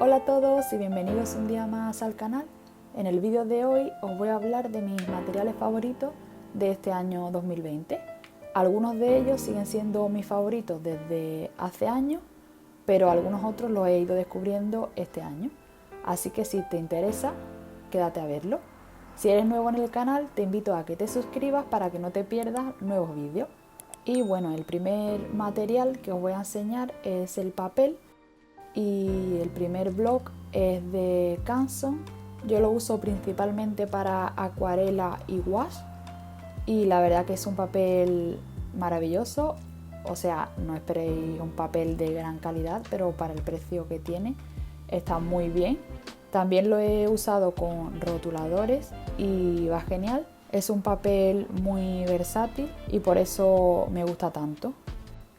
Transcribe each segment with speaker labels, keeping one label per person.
Speaker 1: Hola a todos y bienvenidos un día más al canal. En el vídeo de hoy os voy a hablar de mis materiales favoritos de este año 2020. Algunos de ellos siguen siendo mis favoritos desde hace años, pero algunos otros los he ido descubriendo este año. Así que si te interesa, quédate a verlo. Si eres nuevo en el canal, te invito a que te suscribas para que no te pierdas nuevos vídeos. Y bueno, el primer material que os voy a enseñar es el papel. Y el primer bloc es de Canson. Yo lo uso principalmente para acuarela y wash y la verdad que es un papel maravilloso. O sea, no esperéis un papel de gran calidad, pero para el precio que tiene está muy bien. También lo he usado con rotuladores y va genial. Es un papel muy versátil y por eso me gusta tanto.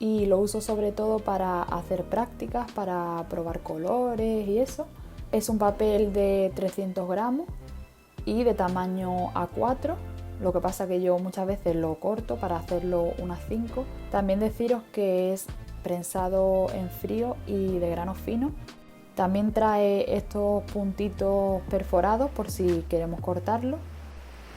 Speaker 1: Y lo uso sobre todo para hacer prácticas, para probar colores y eso. Es un papel de 300 gramos y de tamaño A4. Lo que pasa que yo muchas veces lo corto para hacerlo unas 5. También deciros que es prensado en frío y de grano fino. También trae estos puntitos perforados por si queremos cortarlo.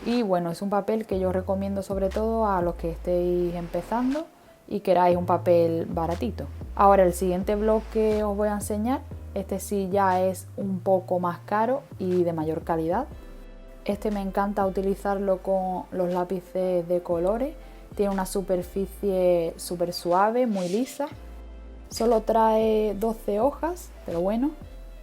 Speaker 1: Y bueno, es un papel que yo recomiendo sobre todo a los que estéis empezando y queráis un papel baratito. Ahora el siguiente bloc que os voy a enseñar, este sí ya es un poco más caro y de mayor calidad. Este me encanta utilizarlo con los lápices de colores. Tiene una superficie súper suave, muy lisa. Solo trae 12 hojas, pero bueno.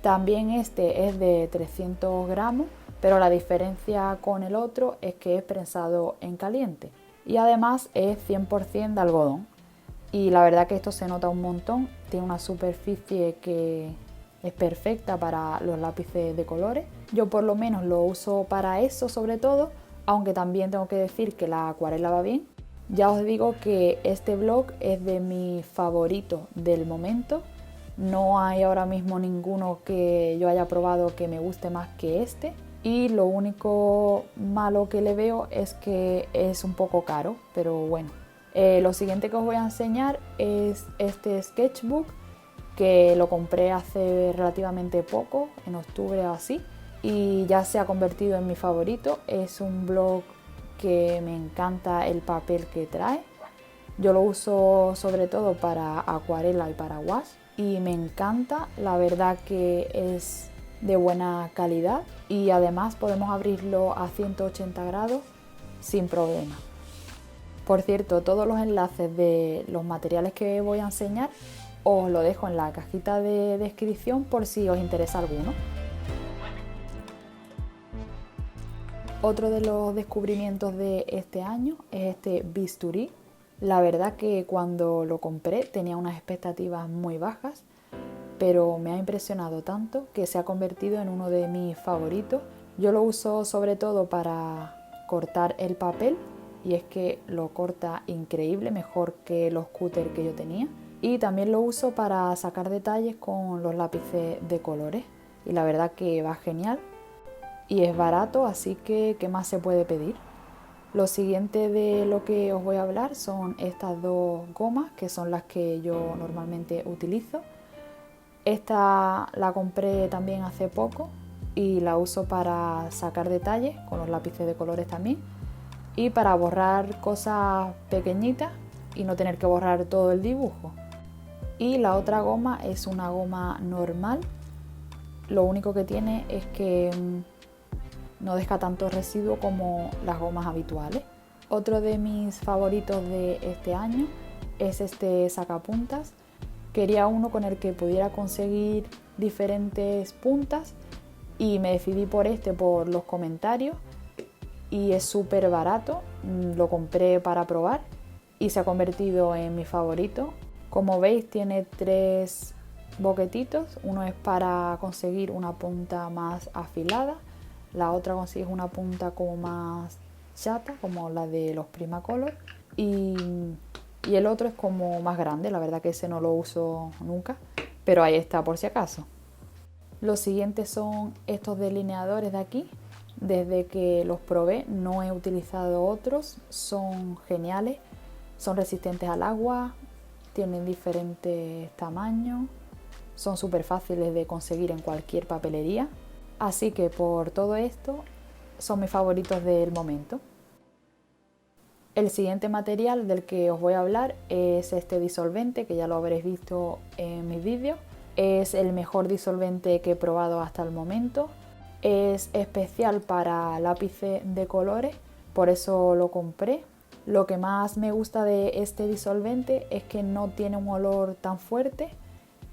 Speaker 1: También este es de 300 gramos, pero la diferencia con el otro es que es prensado en caliente. Y además es 100% de algodón. Y la verdad que esto se nota un montón. Tiene una superficie que es perfecta para los lápices de colores. Yo por lo menos lo uso para eso sobre todo, aunque también tengo que decir que la acuarela va bien. Ya os digo que este blog es de mis favoritos del momento. No hay ahora mismo ninguno que yo haya probado que me guste más que este. Y lo único malo que le veo es que es un poco caro, pero bueno. Lo siguiente que os voy a enseñar es este sketchbook que lo compré hace relativamente poco, en octubre o así, y ya se ha convertido en mi favorito. Es un blog que me encanta el papel que trae. Yo lo uso sobre todo para acuarela y para wash y me encanta, la verdad que es de buena calidad y además podemos abrirlo a 180 grados sin problema. Por cierto, todos los enlaces de los materiales que voy a enseñar os lo dejo en la cajita de descripción por si os interesa alguno. Otro de los descubrimientos de este año es este bisturí. La verdad que cuando lo compré tenía unas expectativas muy bajas, pero me ha impresionado tanto que se ha convertido en uno de mis favoritos. Yo lo uso sobre todo para cortar el papel y es que lo corta increíble, mejor que los cúter que yo tenía. Y también lo uso para sacar detalles con los lápices de colores y la verdad que va genial y es barato, así que ¿qué más se puede pedir? Lo siguiente de lo que os voy a hablar son estas dos gomas que son las que yo normalmente utilizo. Esta la compré también hace poco y la uso para sacar detalles con los lápices de colores también y para borrar cosas pequeñitas y no tener que borrar todo el dibujo. Y la otra goma es una goma normal, lo único que tiene es que no deja tanto residuo como las gomas habituales. Otro de mis favoritos de este año es este sacapuntas. Quería uno con el que pudiera conseguir diferentes puntas y me decidí por este por los comentarios y es súper barato. Lo compré para probar y se ha convertido en mi favorito. Como veis tiene 3 boquetitos, uno es para conseguir una punta más afilada, la otra consigues una punta como más chata, como la de los Primacolor, y el otro es como más grande. La verdad que ese no lo uso nunca, pero ahí está por si acaso. Los siguientes son estos delineadores de aquí. Desde que los probé no he utilizado otros, son geniales, son resistentes al agua, tienen diferentes tamaños, son súper fáciles de conseguir en cualquier papelería. Así que por todo esto son mis favoritos del momento. El siguiente material del que os voy a hablar es este disolvente, que ya lo habréis visto en mis vídeos. Es el mejor disolvente que he probado hasta el momento. Es especial para lápices de colores, por eso lo compré. Lo que más me gusta de este disolvente es que no tiene un olor tan fuerte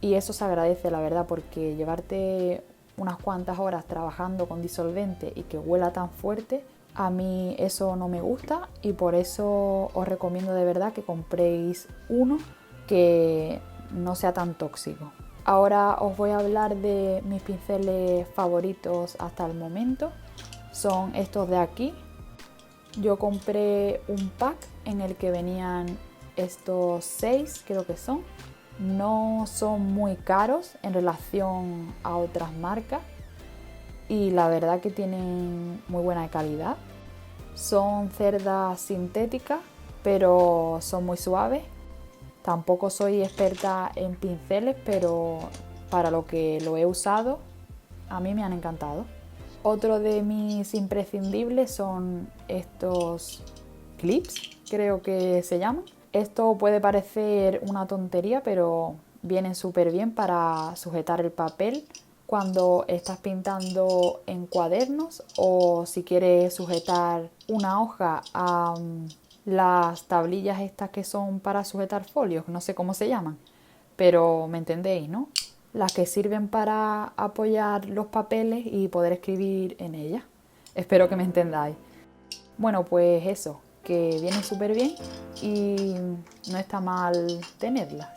Speaker 1: y eso se agradece, la verdad, porque llevarte unas cuantas horas trabajando con disolvente y que huela tan fuerte, a mí eso no me gusta y por eso os recomiendo de verdad que compréis uno que no sea tan tóxico. Ahora os voy a hablar de mis pinceles favoritos hasta el momento. Son estos de aquí. Yo compré un pack en el que venían estos 6, creo que son. No son muy caros en relación a otras marcas y la verdad que tienen muy buena calidad. Son cerdas sintéticas, pero son muy suaves. Tampoco soy experta en pinceles, pero para lo que lo he usado, a mí me han encantado. Otro de mis imprescindibles son estos clips, creo que se llaman. Esto puede parecer una tontería, pero vienen súper bien para sujetar el papel cuando estás pintando en cuadernos o si quieres sujetar una hoja a las tablillas estas que son para sujetar folios, no sé cómo se llaman, pero me entendéis, ¿no? Las que sirven para apoyar los papeles y poder escribir en ellas. Espero que me entendáis. Bueno, pues eso, que vienen súper bien y no está mal tenerlas.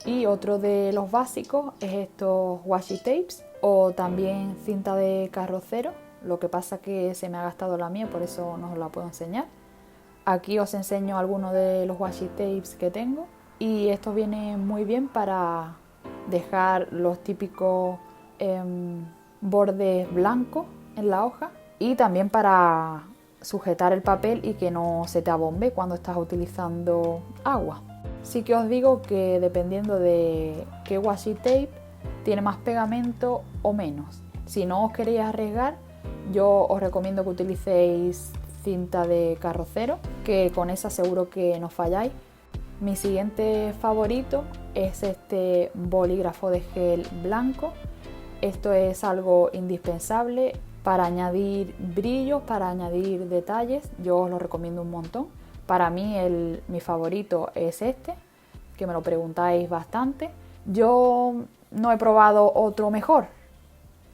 Speaker 1: Y otro de los básicos es estos washi tapes o también cinta de carrocero. Lo que pasa que se me ha gastado la mía, por eso no os la puedo enseñar. Aquí os enseño algunos de los washi tapes que tengo y estos vienen muy bien para dejar los típicos bordes blancos en la hoja y también para sujetar el papel y que no se te abombe cuando estás utilizando agua. Sí que os digo que dependiendo de qué washi tape tiene más pegamento o menos. Si no os queréis arriesgar, yo os recomiendo que utilicéis cinta de carrocero, que con esa seguro que no falláis. Mi siguiente favorito es este bolígrafo de gel blanco. Esto es algo indispensable para añadir brillos, para añadir detalles. Yo os lo recomiendo un montón. Para mí mi favorito es este, que me lo preguntáis bastante. Yo no he probado otro mejor,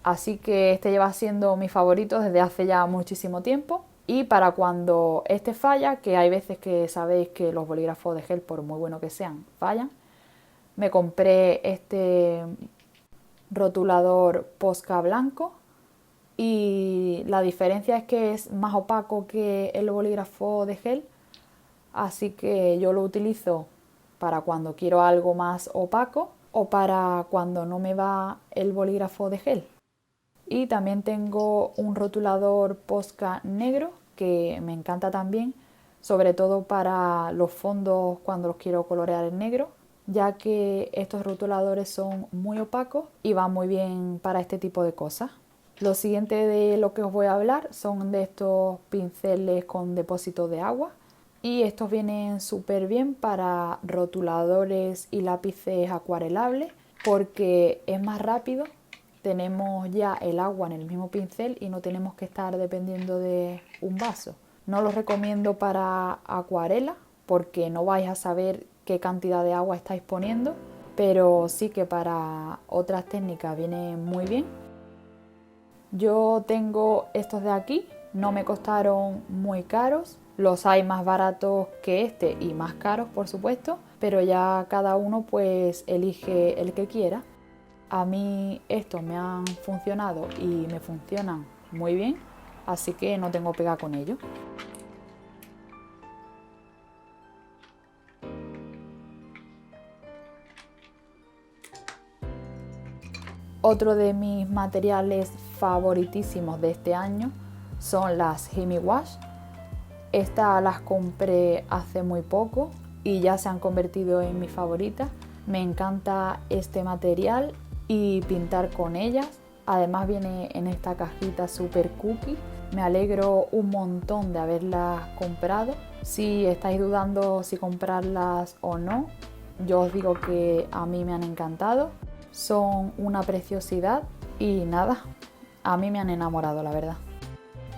Speaker 1: así que este lleva siendo mi favorito desde hace ya muchísimo tiempo. Y para cuando este falla, que hay veces que sabéis que los bolígrafos de gel, por muy buenos que sean, fallan, me compré este rotulador Posca blanco y la diferencia es que es más opaco que el bolígrafo de gel, así que yo lo utilizo para cuando quiero algo más opaco o para cuando no me va el bolígrafo de gel. Y también tengo un rotulador Posca negro que me encanta también, sobre todo para los fondos cuando los quiero colorear en negro, ya que estos rotuladores son muy opacos y van muy bien para este tipo de cosas. Lo siguiente de lo que os voy a hablar son de estos pinceles con depósito de agua y estos vienen súper bien para rotuladores y lápices acuarelables porque es más rápido. Tenemos ya el agua en el mismo pincel y no tenemos que estar dependiendo de un vaso. No los recomiendo para acuarela porque no vais a saber qué cantidad de agua estáis poniendo, pero sí que para otras técnicas viene muy bien. Yo tengo estos de aquí, no me costaron muy caros, los hay más baratos que este y más caros por supuesto, pero ya cada uno pues elige el que quiera. A mí estos me han funcionado y me funcionan muy bien, así que no tengo pega con ellos. Otro de mis materiales favoritísimos de este año son las Himi Wash. Estas las compré hace muy poco y ya se han convertido en mis favoritas, Me encanta este material y pintar con ellas. Además viene en esta cajita super cookie. Me alegro un montón de haberlas comprado. Si estáis dudando si comprarlas o no, yo os digo que a mí me han encantado. Son una preciosidad y nada, a mí me han enamorado, la verdad.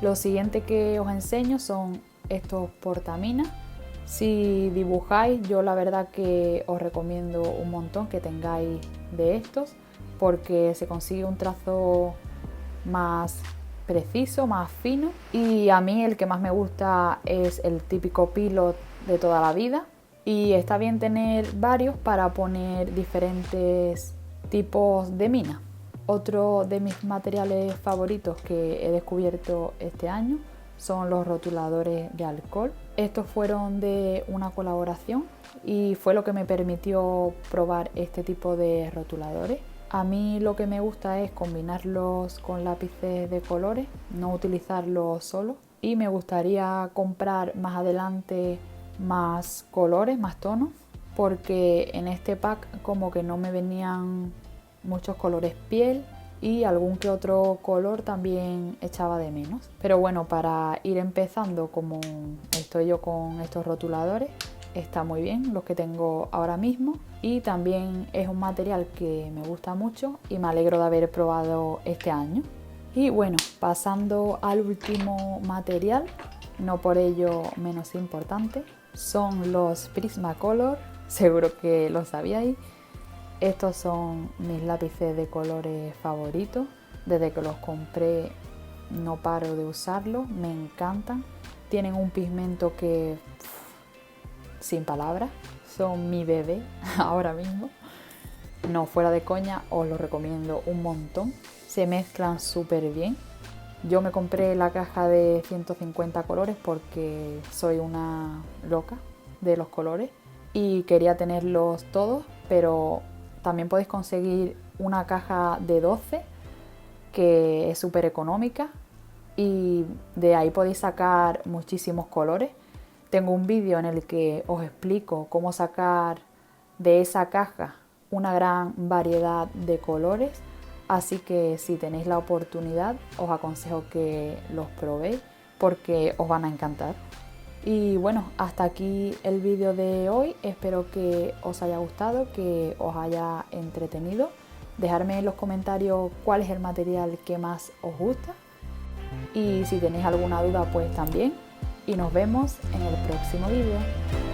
Speaker 1: Lo siguiente que os enseño son estos portaminas. Si dibujáis, yo la verdad que os recomiendo un montón que tengáis de estos, porque se consigue un trazo más preciso, más fino, y a mí el que más me gusta es el típico Pilot de toda la vida, y está bien tener varios para poner diferentes tipos de mina. Otro de mis materiales favoritos que he descubierto este año son los rotuladores de alcohol. Estos fueron de una colaboración y fue lo que me permitió probar este tipo de rotuladores. A mí lo que me gusta es combinarlos con lápices de colores, no utilizarlos solo, y me gustaría comprar más adelante más colores, más tonos, porque en este pack como que no me venían muchos colores piel y algún que otro color también echaba de menos. Pero bueno, para ir empezando como estoy yo con estos rotuladores, está muy bien los que tengo ahora mismo, y también es un material que me gusta mucho y me alegro de haber probado este año. Y bueno, pasando al último material, no por ello menos importante, son los Prismacolor. Seguro que lo sabíais. Estos son mis lápices de colores favoritos. Desde que los compré no paro de usarlos, me encantan. Tienen un pigmento que, sin palabras, son mi bebé ahora mismo. No, fuera de coña, os los recomiendo un montón. Se mezclan súper bien. Yo me compré la caja de 150 colores porque soy una loca de los colores y quería tenerlos todos, pero también podéis conseguir una caja de 12 que es súper económica y de ahí podéis sacar muchísimos colores. Tengo un vídeo en el que os explico cómo sacar de esa caja una gran variedad de colores, así que si tenéis la oportunidad os aconsejo que los probéis porque os van a encantar. Y bueno, hasta aquí el vídeo de hoy. Espero que os haya gustado, que os haya entretenido. Dejadme en los comentarios cuál es el material que más os gusta y si tenéis alguna duda pues también. Y nos vemos en el próximo vídeo.